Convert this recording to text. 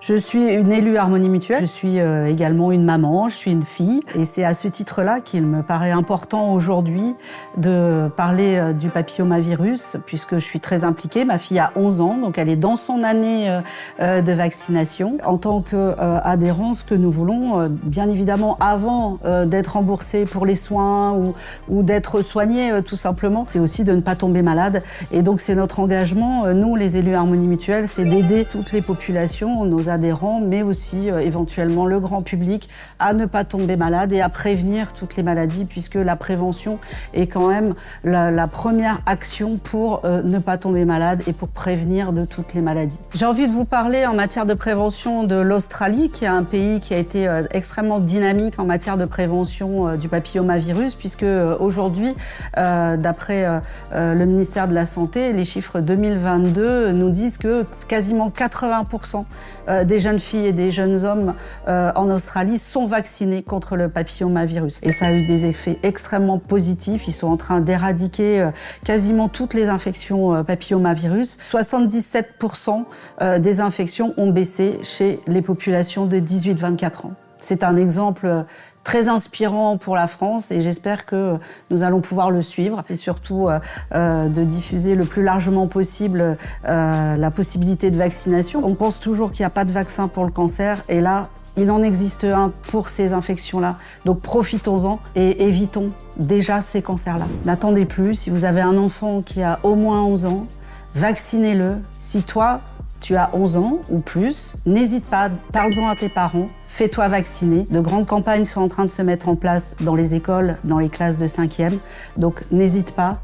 Je suis une élue Harmonie Mutuelle, je suis également une maman, je suis une fille et c'est à ce titre-là qu'il me paraît important aujourd'hui de parler du papillomavirus puisque je suis très impliquée. Ma fille a 11 ans, donc elle est dans son année de vaccination. En tant qu'adhérent, ce que nous voulons, bien évidemment, avant d'être remboursé pour les soins ou d'être soigné tout simplement, c'est aussi de ne pas tomber malade. Et donc c'est notre engagement, nous les élus Harmonie Mutuelle, c'est d'aider toutes les populations, nos adhérents, mais aussi éventuellement le grand public à ne pas tomber malade et à prévenir toutes les maladies puisque la prévention est quand même la première action pour ne pas tomber malade et pour prévenir de toutes les maladies. J'ai envie de vous parler en matière de prévention de l'Australie, qui est un pays qui a été extrêmement dynamique en matière de prévention du papillomavirus puisque aujourd'hui, d'après le ministère de la Santé, les chiffres 2022 nous disent que quasiment 80% des jeunes filles et des jeunes hommes en Australie sont vaccinés contre le papillomavirus. Et ça a eu des effets extrêmement positifs. Ils sont en train d'éradiquer quasiment toutes les infections papillomavirus. 77% des infections ont baissé chez les populations de 18-24 ans. C'est un exemple très inspirant pour la France et j'espère que nous allons pouvoir le suivre. C'est surtout de diffuser le plus largement possible la possibilité de vaccination. On pense toujours qu'il n'y a pas de vaccin pour le cancer et là, il en existe un pour ces infections-là. Donc profitons-en et évitons déjà ces cancers-là. N'attendez plus, si vous avez un enfant qui a au moins 11 ans, vaccinez-le. Si toi, tu as 11 ans ou plus, n'hésite pas, parle-en à tes parents, fais-toi vacciner. De grandes campagnes sont en train de se mettre en place dans les écoles, dans les classes de 5e, donc n'hésite pas.